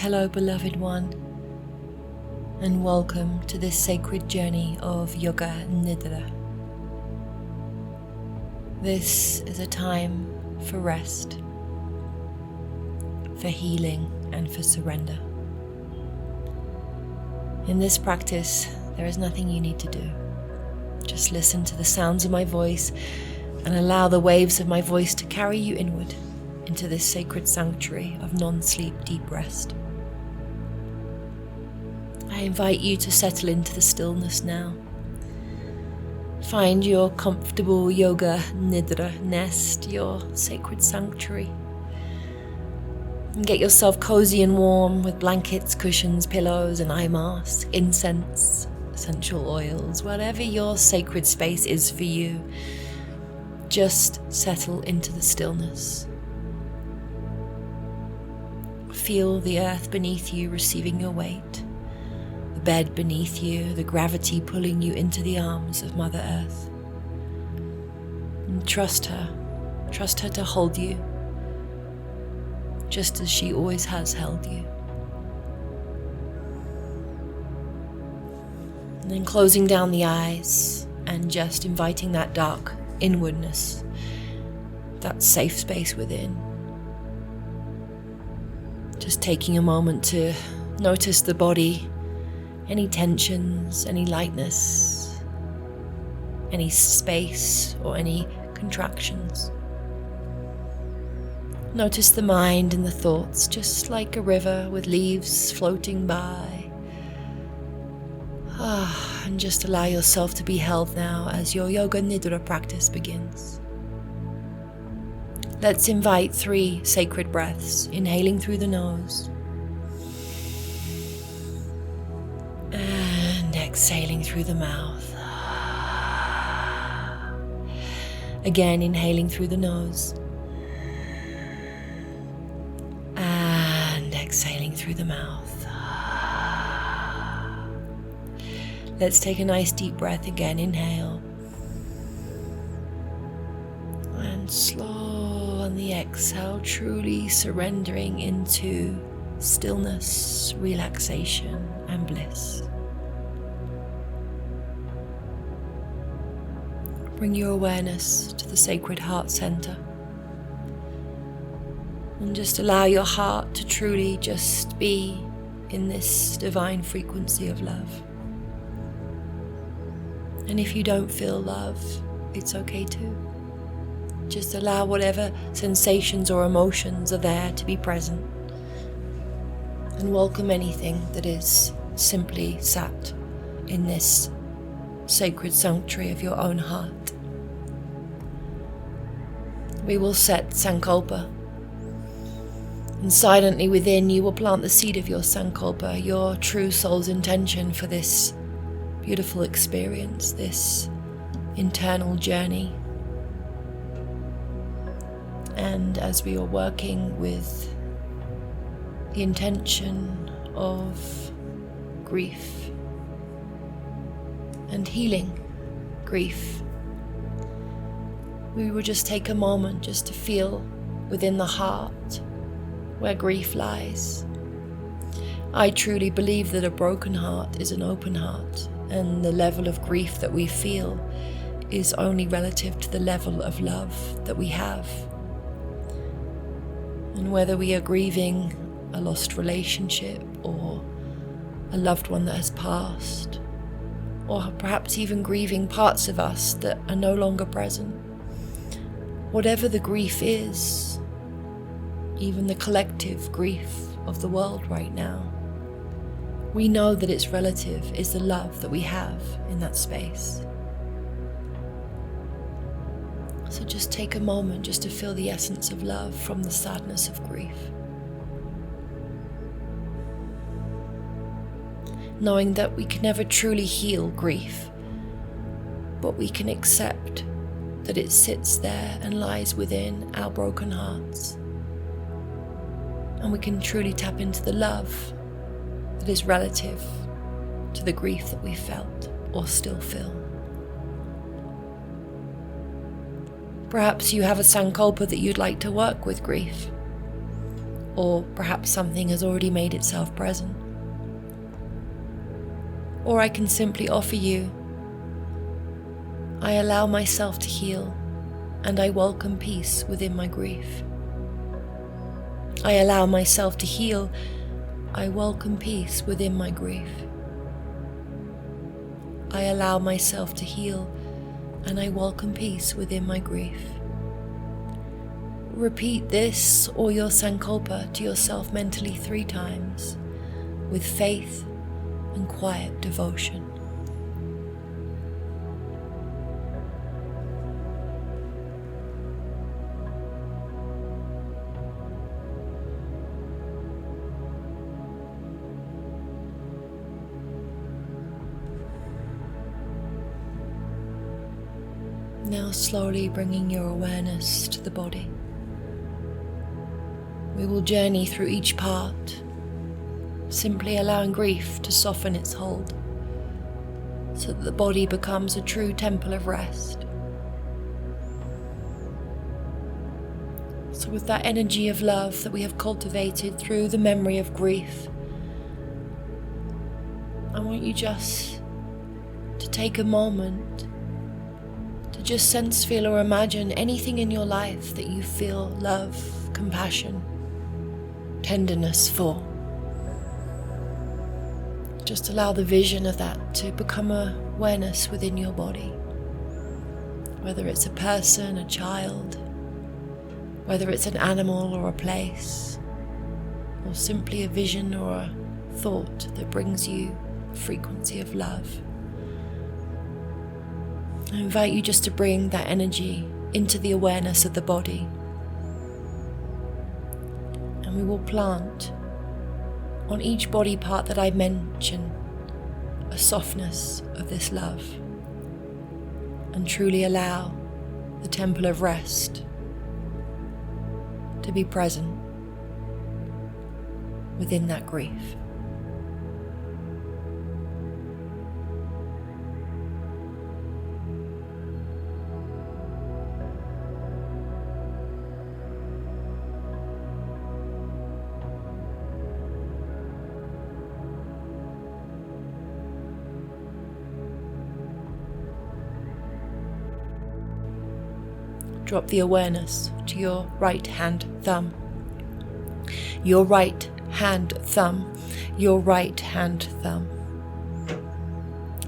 Hello, beloved one, and welcome to this sacred journey of Yoga Nidra. This is a time for rest, for healing, and for surrender. In this practice, there is nothing you need to do. Just listen to the sounds of my voice and allow the waves of my voice to carry you inward into this sacred sanctuary of non-sleep deep rest. I invite you to settle into the stillness now. Find your comfortable Yoga Nidra nest, your sacred sanctuary. And get yourself cozy and warm with blankets, cushions, pillows, an eye mask, incense, essential oils, whatever your sacred space is for you. Just settle into the stillness. Feel the earth beneath you receiving your weight, the bed beneath you, the gravity pulling you into the arms of Mother Earth. And trust her to hold you, just as she always has held you. And then closing down the eyes and just inviting that dark inwardness, that safe space within. Just taking a moment to notice the body, any tensions, any lightness, any space or any contractions. Notice the mind and the thoughts, just like a river with leaves floating by. And just allow yourself to be held now as your Yoga Nidra practice begins. Let's invite 3 sacred breaths, inhaling through the nose and exhaling through the mouth. Again, inhaling through the nose and exhaling through the mouth. Let's take a nice deep breath again. Inhale and slow on the exhale, truly surrendering into stillness, relaxation, and bliss. Bring your awareness to the sacred heart center and just allow your heart to truly just be in this divine frequency of love. And if you don't feel love, it's okay too. Just allow whatever sensations or emotions are there to be present. And welcome anything that is simply sat in this sacred sanctuary of your own heart. We will set Sankalpa. And silently within you will plant the seed of your Sankalpa, your true soul's intention for this beautiful experience, this internal journey. And as we are working with the intention of grief and healing grief, we will just take a moment just to feel within the heart where grief lies. I truly believe that a broken heart is an open heart, and the level of grief that we feel is only relative to the level of love that we have. And whether we are grieving a lost relationship or a loved one that has passed, or perhaps even grieving parts of us that are no longer present, whatever the grief is, even the collective grief of the world right now, we know that its relative is the love that we have in that space. So just take a moment just to feel the essence of love from the sadness of grief. Knowing that we can never truly heal grief, but we can accept that it sits there and lies within our broken hearts. And we can truly tap into the love that is relative to the grief that we felt or still feel. Perhaps you have a Sankalpa that you'd like to work with grief. or perhaps something has already made itself present. Or I can simply offer you, I allow myself to heal, and I welcome peace within my grief. I allow myself to heal, I welcome peace within my grief. I allow myself to heal, and I welcome peace within my grief. Repeat this or your Sankalpa to yourself mentally 3 times, with faith and quiet devotion. Now slowly bringing your awareness to the body. We will journey through each part, simply allowing grief to soften its hold, so that the body becomes a true temple of rest. So with that energy of love that we have cultivated through the memory of grief, I want you just to take a moment to just sense, feel, or imagine anything in your life that you feel love, compassion, tenderness for. Just allow the vision of that to become awareness within your body. Whether it's a person, a child, whether it's an animal or a place, or simply a vision or a thought that brings you a frequency of love. I invite you just to bring that energy into the awareness of the body. And we will plant on each body part that I mention a softness of this love, and truly allow the temple of rest to be present within that grief. Drop the awareness to your right hand thumb. Your right hand thumb. Your right hand thumb.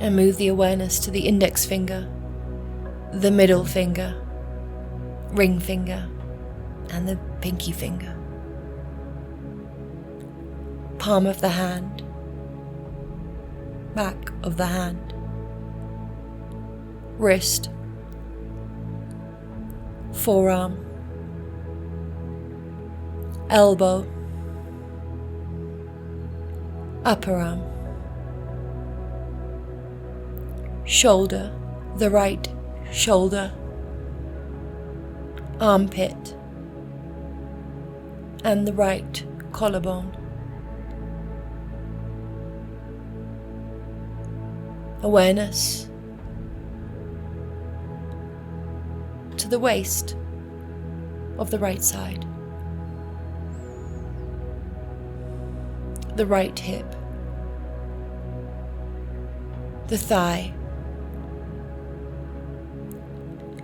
And move the awareness to the index finger, the middle finger, ring finger, and the pinky finger. Palm of the hand, back of the hand, wrist, forearm, elbow, upper arm, shoulder, the right shoulder, armpit, and the right collarbone. Awareness to the waist of the right side, the right hip, the thigh,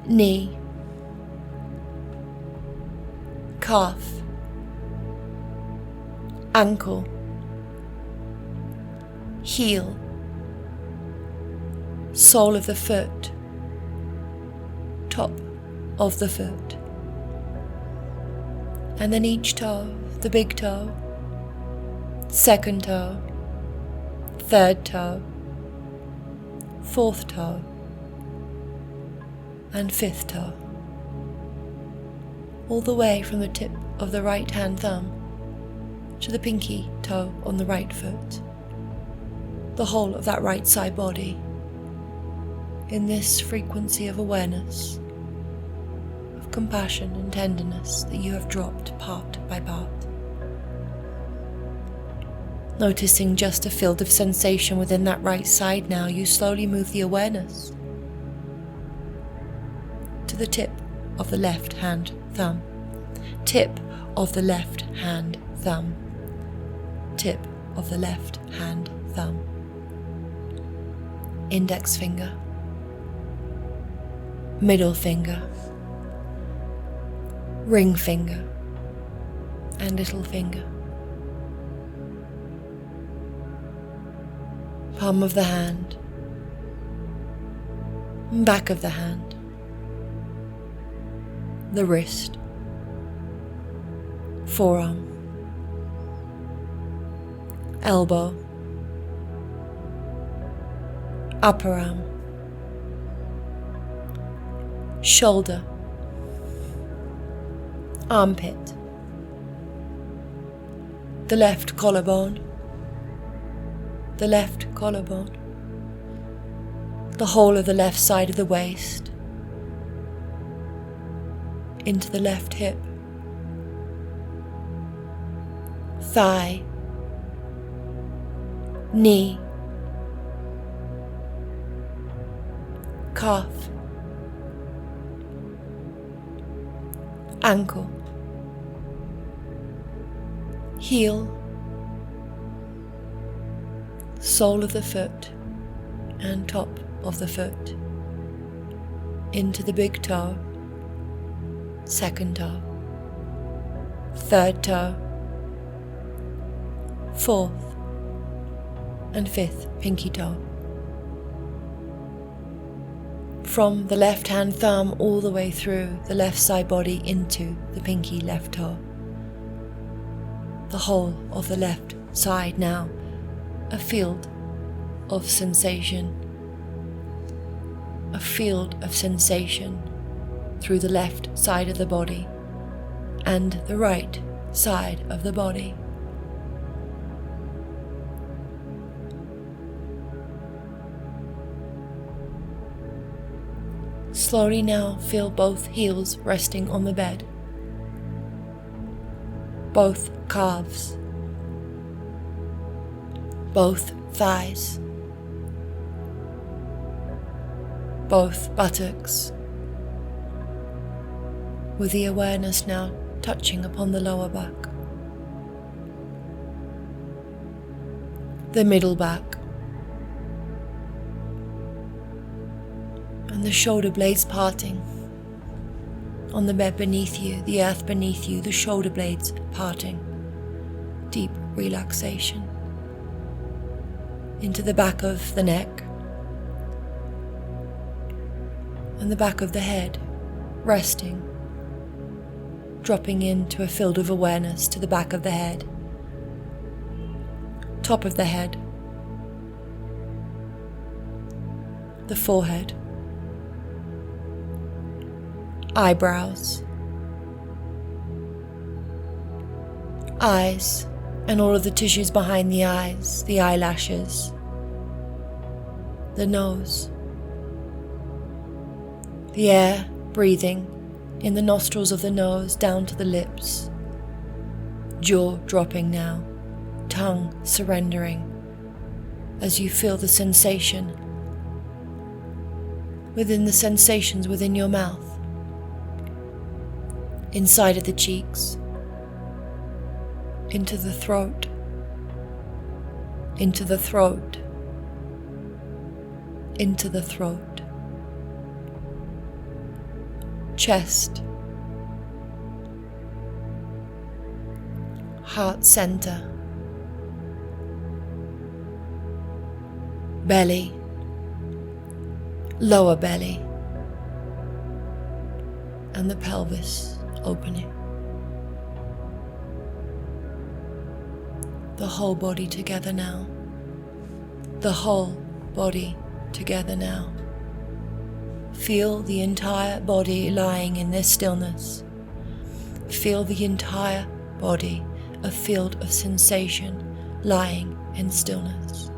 knee, calf, ankle, heel, sole of the foot, top of the foot, and then each toe, the big toe, second toe, third toe, fourth toe, and fifth toe, all the way from the tip of the right hand thumb to the pinky toe on the right foot, the whole of that right side body, in this frequency of awareness, of compassion and tenderness that you have dropped part by part. Noticing just a field of sensation within that right side now, you slowly move the awareness to the tip of the left hand thumb, tip of the left hand thumb, tip of the left hand thumb, index finger, middle finger, ring finger, and little finger. Palm of the hand, back of the hand, the wrist, forearm, elbow, upper arm, shoulder, armpit, the left collarbone, the left collarbone, the whole of the left side of the waist, into the left hip, thigh, knee, calf, ankle, heel, sole of the foot and top of the foot, into the big toe, second toe, third toe, fourth and fifth pinky toe. From the left hand thumb all the way through the left side body into the pinky left toe. The whole of the left side now, a field of sensation. A field of sensation through the left side of the body and the right side of the body. Slowly now feel both heels resting on the bed, both calves, both thighs, both buttocks, with the awareness now touching upon the lower back, the middle back, and the shoulder blades parting. On the bed beneath you, the earth beneath you, the shoulder blades parting. Deep relaxation. Into the back of the neck and the back of the head, resting, dropping into a field of awareness to the back of the head, top of the head, the forehead, eyebrows, eyes, and all of the tissues behind the eyes, the eyelashes, the nose, the air breathing in the nostrils of the nose down to the lips, jaw dropping now, tongue surrendering as you feel the sensation within the sensations within your mouth, inside of the cheeks, into the throat, into the throat, into the throat, chest, heart center, belly, lower belly, and the pelvis opening. The whole body together now. The whole body together now. Feel the entire body lying in this stillness. Feel the entire body, a field of sensation, lying in stillness.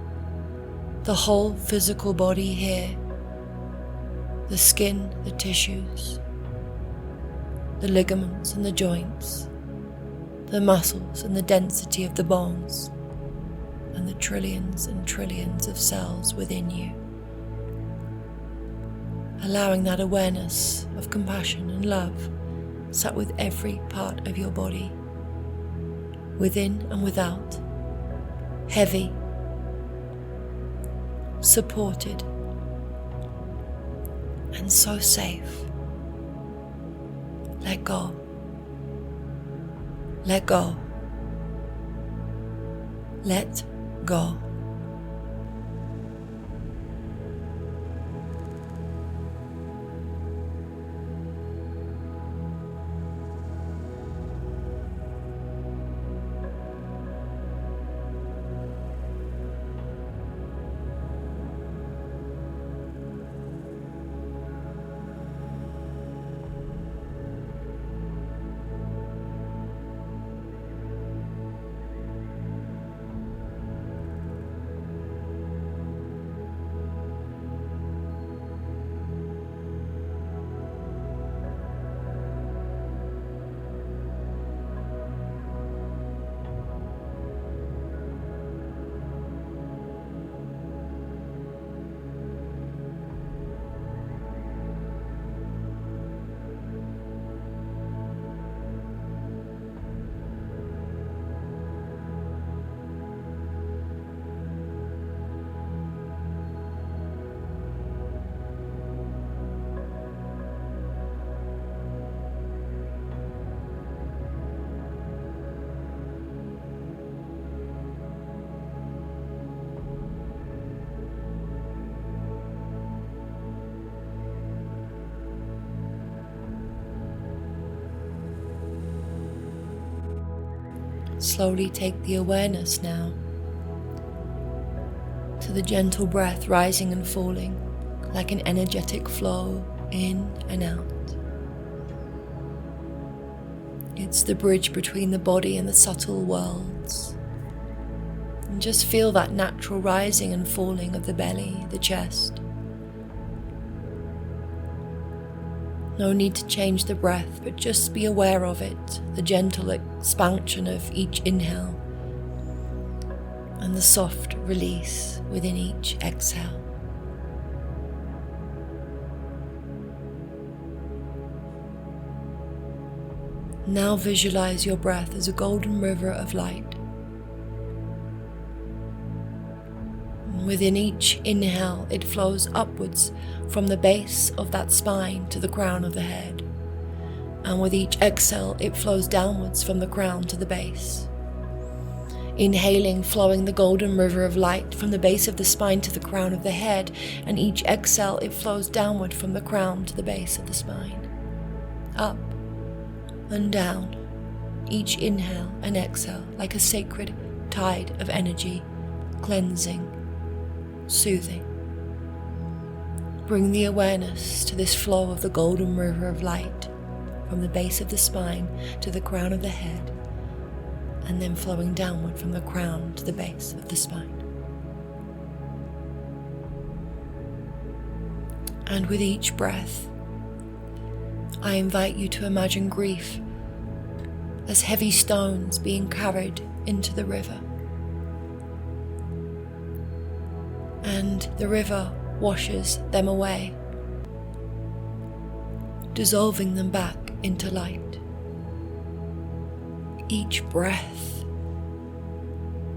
The whole physical body here. The skin, the tissues, the ligaments and the joints, the muscles and the density of the bones, and the trillions and trillions of cells within you. Allowing that awareness of compassion and love sat with every part of your body, within and without, heavy, supported, and so safe. Let go. Let go. Let go. Slowly take the awareness now to the gentle breath rising and falling like an energetic flow in and out. It's the bridge between the body and the subtle worlds. And just feel that natural rising and falling of the belly, the chest. No need to change the breath, but just be aware of it, the gentle expansion of each inhale and the soft release within each exhale. Now visualize your breath as a golden river of light. Within each inhale, it flows upwards from the base of that spine to the crown of the head. And with each exhale, it flows downwards from the crown to the base. Inhaling, flowing the golden river of light from the base of the spine to the crown of the head, and each exhale, it flows downward from the crown to the base of the spine. Up and down, each inhale and exhale like a sacred tide of energy, cleansing, soothing. Bring the awareness to this flow of the golden river of light from the base of the spine to the crown of the head, and then flowing downward from the crown to the base of the spine. And with each breath, I invite you to imagine grief as heavy stones being carried into the river. And the river washes them away, dissolving them back into light. Each breath,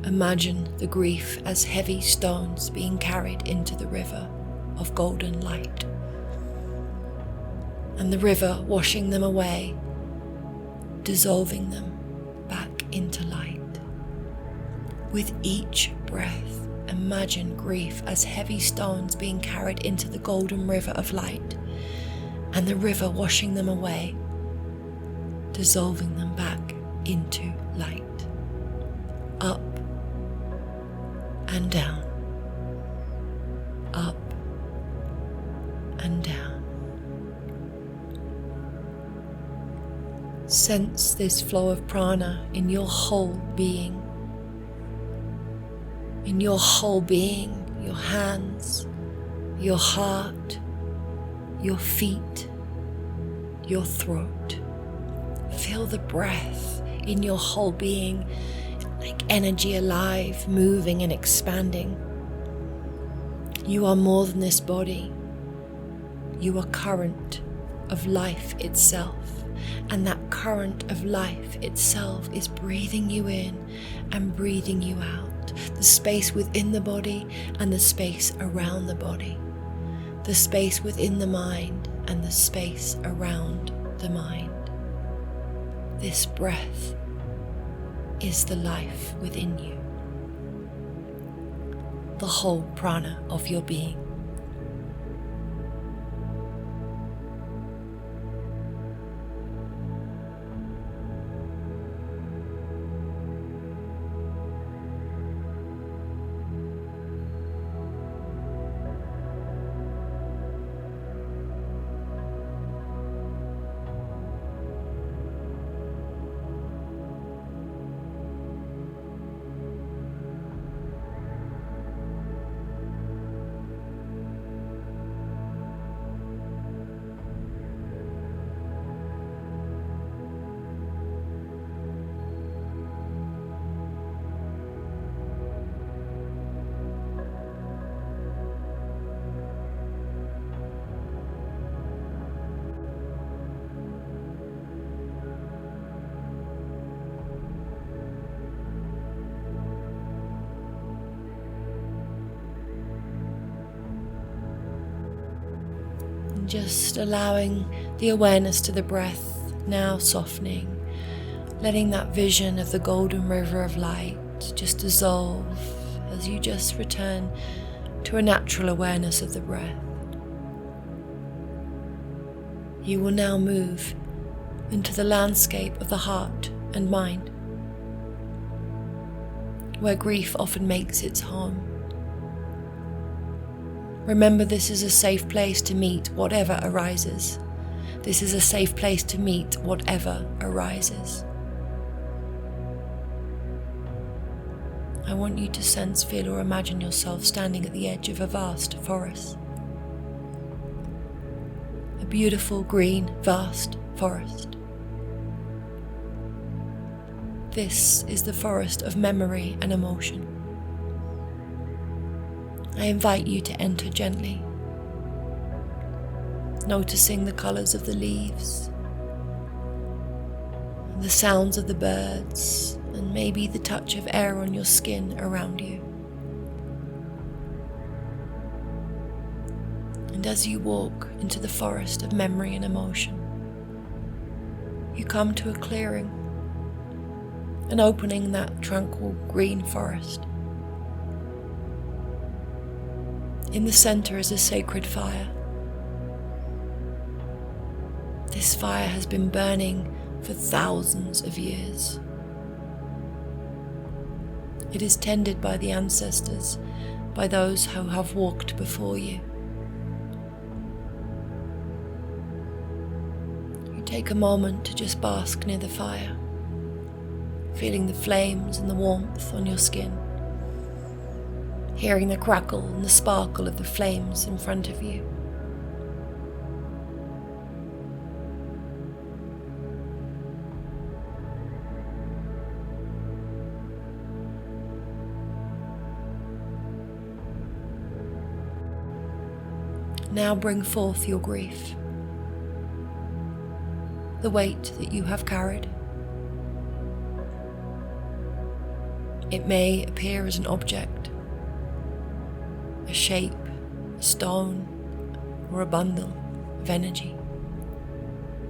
imagine the grief as heavy stones being carried into the river of golden light, and the river washing them away, dissolving them back into light. With each breath, imagine grief as heavy stones being carried into the golden river of light, and the river washing them away, dissolving them back into light. Up and down, up and down. Sense this flow of prana in your whole being. In your whole being, your hands, your heart, your feet, your throat. Feel the breath in your whole being, like energy alive, moving and expanding. You are more than this body. You are current of life itself, and that current of life itself is breathing you in and breathing you out. The space within the body and the space around the body. The space within the mind and the space around the mind. This breath is the life within you. The whole prana of your being. Just allowing the awareness to the breath now softening, letting that vision of the golden river of light just dissolve as you just return to a natural awareness of the breath. You will now move into the landscape of the heart and mind, where grief often makes its home. Remember, this is a safe place to meet whatever arises. This is a safe place to meet whatever arises. I want you to sense, feel, or imagine yourself standing at the edge of a vast forest. A beautiful, green, vast forest. This is the forest of memory and emotion. I invite you to enter gently, noticing the colours of the leaves, the sounds of the birds, and maybe the touch of air on your skin around you. And as you walk into the forest of memory and emotion, you come to a clearing, an opening in that tranquil green forest. In the center is a sacred fire. This fire has been burning for thousands of years. It is tended by the ancestors, by those who have walked before you. You take a moment to just bask near the fire, feeling the flames and the warmth on your skin, hearing the crackle and the sparkle of the flames in front of you. Now bring forth your grief, the weight that you have carried. It may appear as an object, a shape, a stone, or a bundle of energy.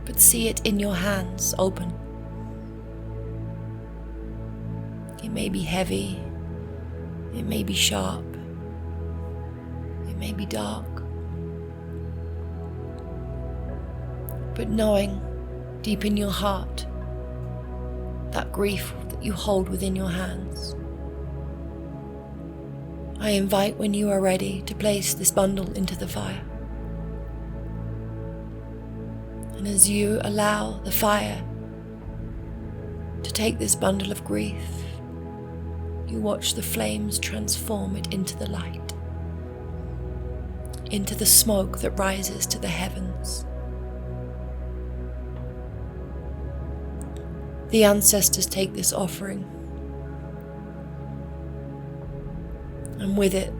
But see it in your hands, open. It may be heavy, it may be sharp, it may be dark. But knowing deep in your heart that grief that you hold within your hands, I invite, when you are ready, to place this bundle into the fire. And as you allow the fire to take this bundle of grief, you watch the flames transform it into the light, into the smoke that rises to the heavens. The ancestors take this offering, and with it,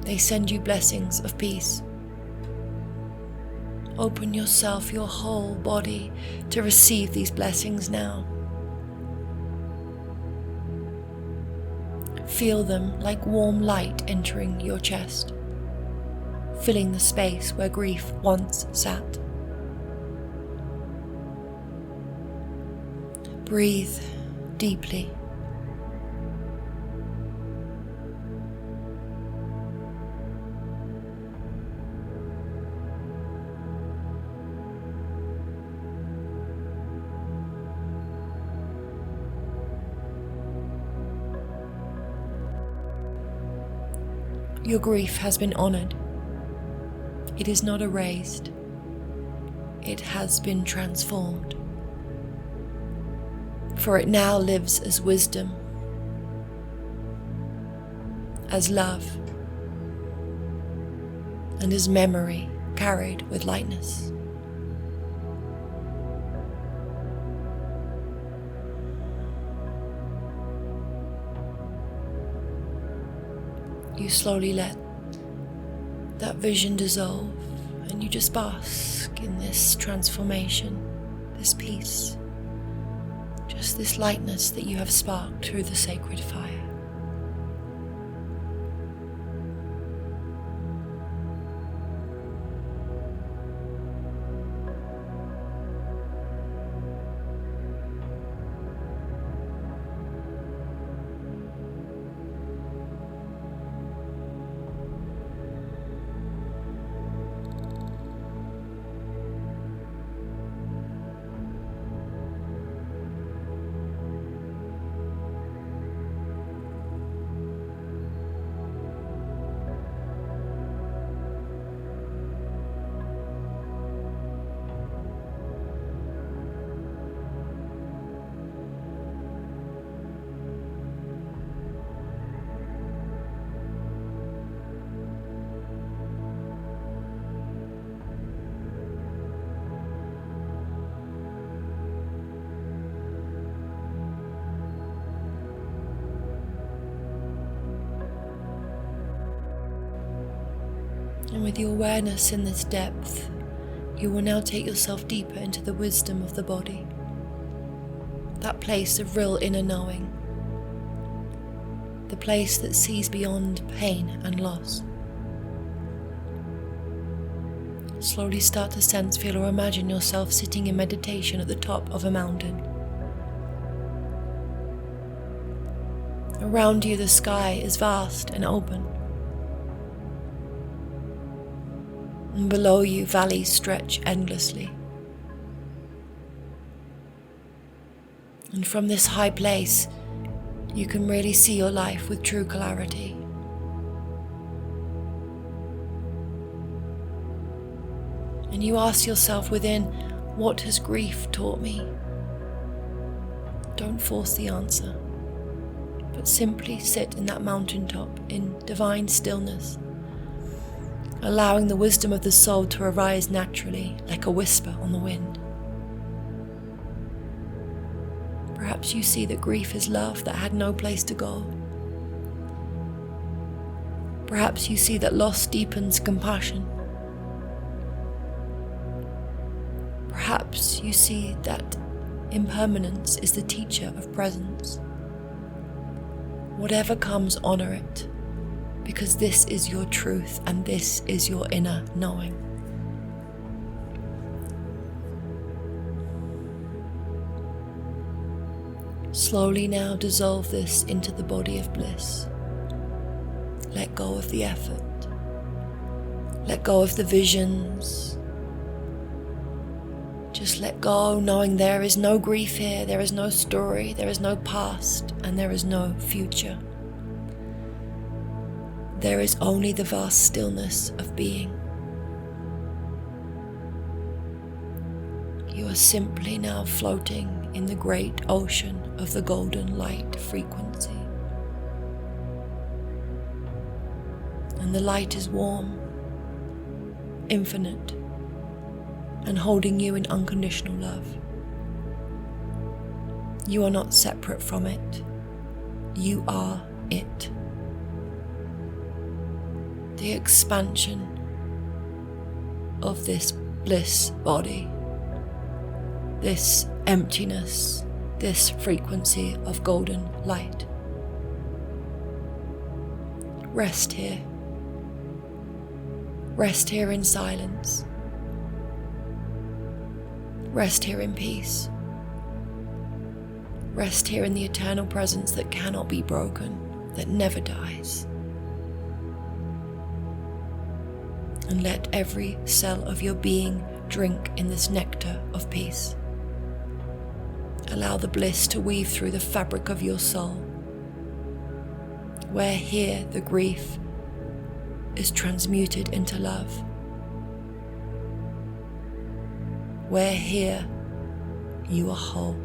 they send you blessings of peace, Open yourself, your whole body, to receive these blessings now. Feel them like warm light entering your chest, filling the space where grief once sat. Breathe deeply. Your grief has been honored. It is not erased. It has been transformed. For it now lives as wisdom, as love, and as memory carried with lightness. You slowly let that vision dissolve, and you just bask in this transformation, this peace, just this lightness that you have sparked through the sacred fire. And with your awareness in this depth, you will now take yourself deeper into the wisdom of the body, that place of real inner knowing, the place that sees beyond pain and loss. Slowly start to sense, feel, or imagine yourself sitting in meditation at the top of a mountain. Around you, the sky is vast and open. And below you, valleys stretch endlessly. And from this high place, you can really see your life with true clarity. And you ask yourself within, what has grief taught me? Don't force the answer, but simply sit in that mountaintop in divine stillness, allowing the wisdom of the soul to arise naturally, like a whisper on the wind. Perhaps you see that grief is love that had no place to go. Perhaps you see that loss deepens compassion. Perhaps you see that impermanence is the teacher of presence. Whatever comes, honor it, because this is your truth and this is your inner knowing. Slowly now dissolve this into the body of bliss. Let go of the effort. Let go of the visions. Just let go, knowing there is no grief here, there is no story, there is no past, and there is no future. There is only the vast stillness of being. You are simply now floating in the great ocean of the golden light frequency. And the light is warm, infinite, and holding you in unconditional love. You are not separate from it. You are it. The expansion of this bliss body, this emptiness, this frequency of golden light. Rest here. Rest here in silence. Rest here in peace. Rest here in the eternal presence that cannot be broken, that never dies. And let every cell of your being drink in this nectar of peace. Allow the bliss to weave through the fabric of your soul, where here the grief is transmuted into love, where here you are whole.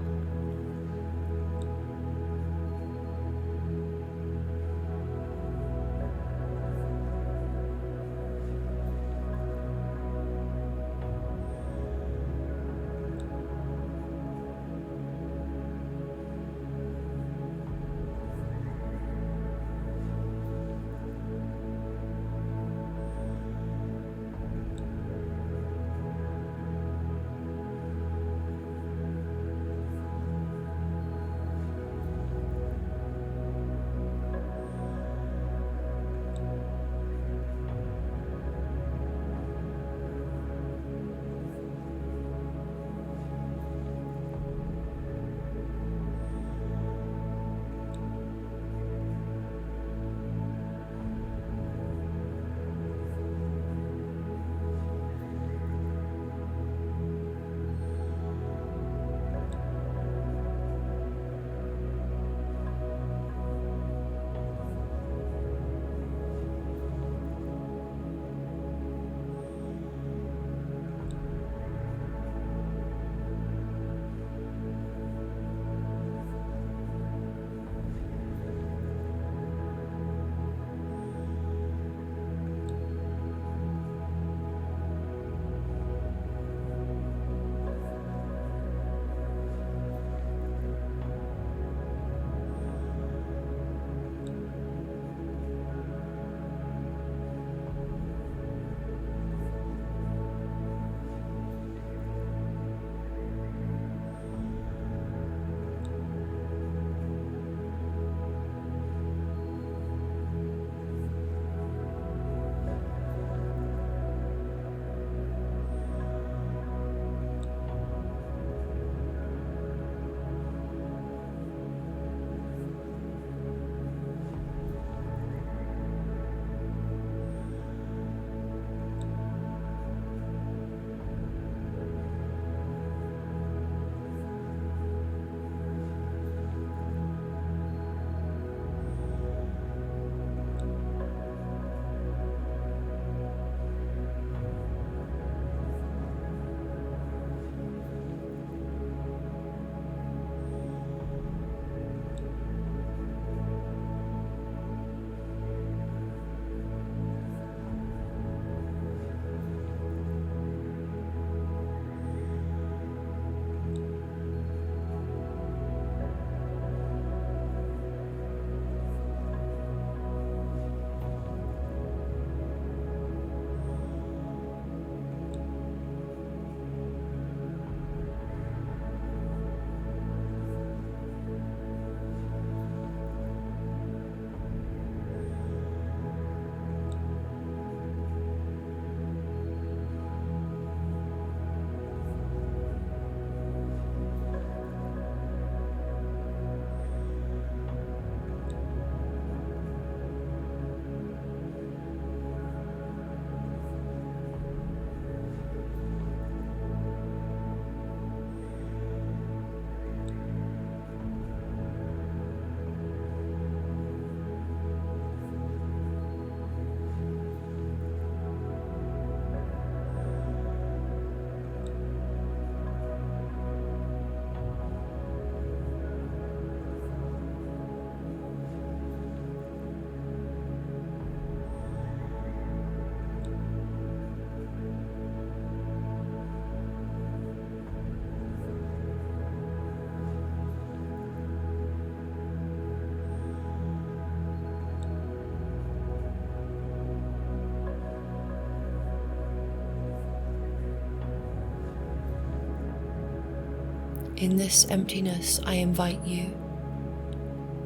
In this emptiness, I invite you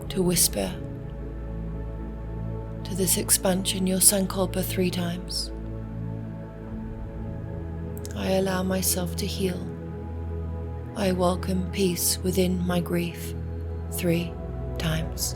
to whisper to this expansion your Sankalpa 3 times. I allow myself to heal. I welcome peace within my grief 3 times.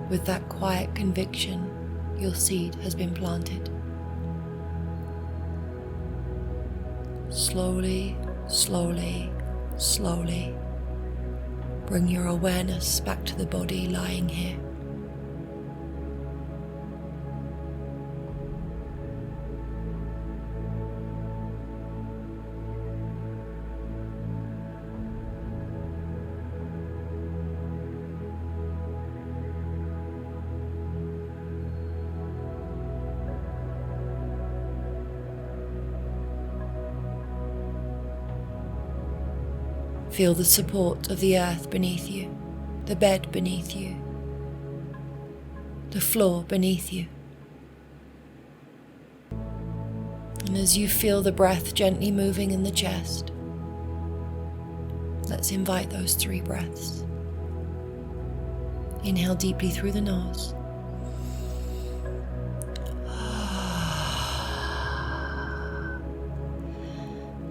With that quiet conviction, your seed has been planted. Slowly, slowly, slowly, bring your awareness back to the body lying here. Feel the support of the earth beneath you, the bed beneath you, the floor beneath you. And as you feel the breath gently moving in the chest, let's invite those 3 breaths. Inhale deeply through the nose.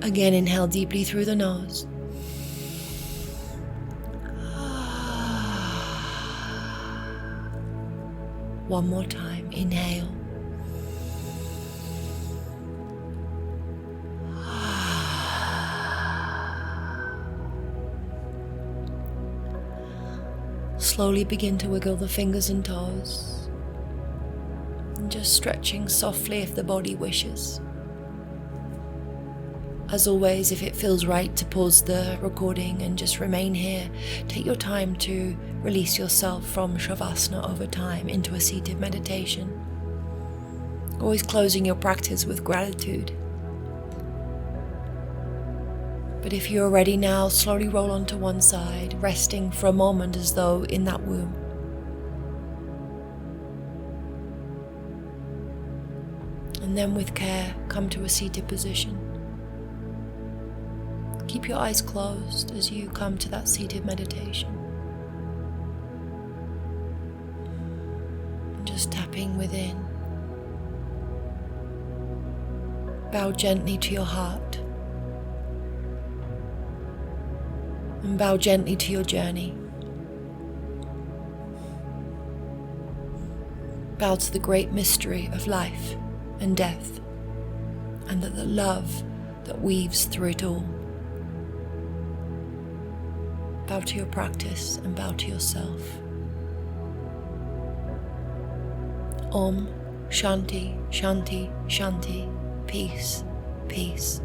Again, inhale deeply through the nose. One more time, inhale. Slowly begin to wiggle the fingers and toes, and just stretching softly if the body wishes. As always, if it feels right to pause the recording and just remain here, take your time to release yourself from Shavasana over time into a seated meditation. Always closing your practice with gratitude. But if you're ready now, slowly roll onto one side, resting for a moment as though in that womb. And then with care, come to a seated position. Keep your eyes closed as you come to that seated meditation. And just tapping within. Bow gently to your heart. And bow gently to your journey. Bow to the great mystery of life and death, and that the love that weaves through it all. Bow to your practice and bow to yourself. Om Shanti, Shanti, Shanti. Peace, peace,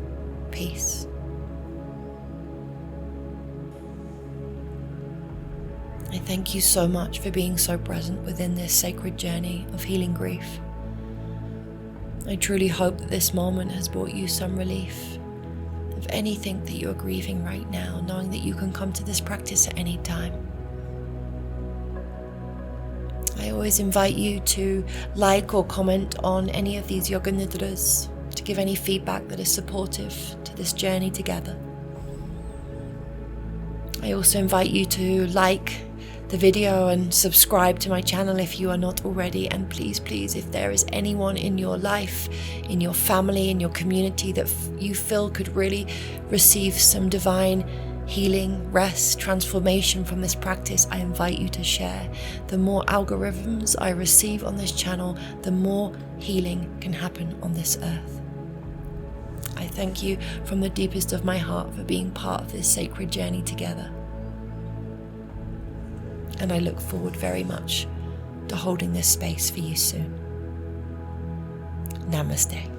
peace. I thank you so much for being so present within this sacred journey of healing grief. I truly hope that this moment has brought you some relief of anything that you are grieving right now, knowing that you can come to this practice at any time. I always invite you to like or comment on any of these Yoga Nidras, to give any feedback that is supportive to this journey together. I also invite you to like the video and subscribe to my channel if you are not already. And please, if there is anyone in your life, in your family, in your community that you feel could really receive some divine healing, rest, transformation from this practice, I invite you to share. The more algorithms I receive on this channel, the more healing can happen on this earth. I thank you from the deepest of my heart for being part of this sacred journey together. And I look forward very much to holding this space for you soon. Namaste.